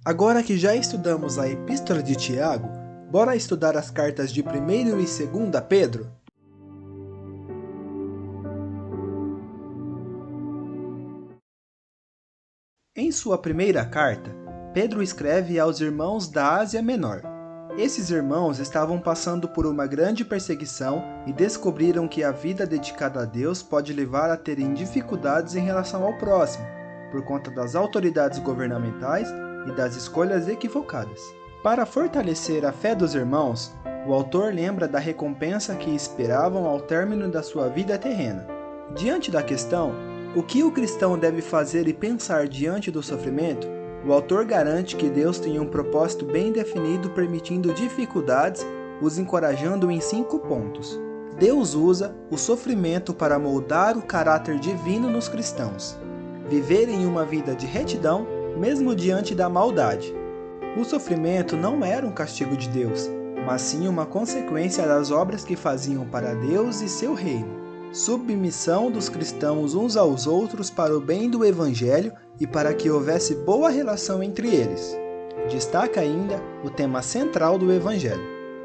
Agora que já estudamos a Epístola de Tiago, bora estudar as cartas de 1º e 2º Pedro? Em sua primeira carta, Pedro escreve aos irmãos da Ásia Menor. Esses irmãos estavam passando por uma grande perseguição e descobriram que a vida dedicada a Deus pode levar a terem dificuldades em relação ao próximo, por conta das autoridades governamentais e das escolhas equivocadas. Para fortalecer a fé dos irmãos, o autor lembra da recompensa que esperavam ao término da sua vida terrena. Diante da questão, o que o cristão deve fazer e pensar diante do sofrimento, o autor garante que Deus tem um propósito bem definido, permitindo dificuldades, os encorajando em 5 pontos. Deus usa o sofrimento para moldar o caráter divino nos cristãos. Viverem uma vida de retidão, mesmo diante da maldade. O sofrimento não era um castigo de Deus, mas sim uma consequência das obras que faziam para Deus e seu reino. Submissão dos cristãos uns aos outros para o bem do Evangelho e para que houvesse boa relação entre eles. Destaca ainda o tema central do Evangelho.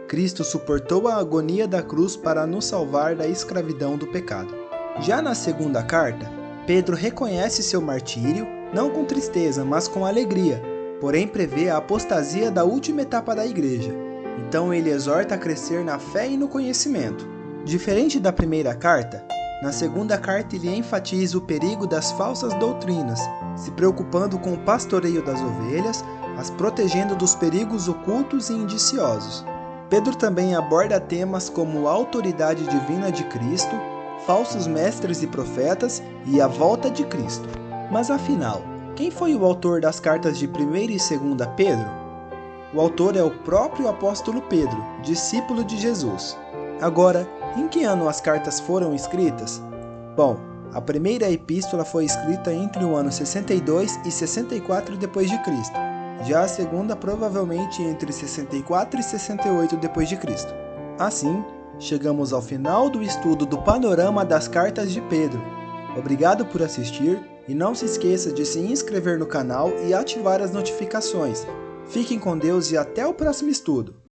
Cristo suportou a agonia da cruz para nos salvar da escravidão do pecado. Já na segunda carta, Pedro reconhece seu martírio, não com tristeza, mas com alegria, porém prevê a apostasia da última etapa da igreja. Então ele exorta a crescer na fé e no conhecimento. Diferente da primeira carta, na segunda carta ele enfatiza o perigo das falsas doutrinas, se preocupando com o pastoreio das ovelhas, as protegendo dos perigos ocultos e indiciosos. Pedro também aborda temas como a autoridade divina de Cristo, falsos mestres e profetas e a volta de Cristo. Mas afinal, quem foi o autor das cartas de 1ª e 2ª Pedro? O autor é o próprio apóstolo Pedro, discípulo de Jesus. Agora, em que ano as cartas foram escritas? Bom, a primeira epístola foi escrita entre o ano 62 e 64 d.C., já a segunda provavelmente entre 64 e 68 d.C. Assim, chegamos ao final do estudo do panorama das cartas de Pedro. Obrigado por assistir e não se esqueça de se inscrever no canal e ativar as notificações. Fiquem com Deus e até o próximo estudo!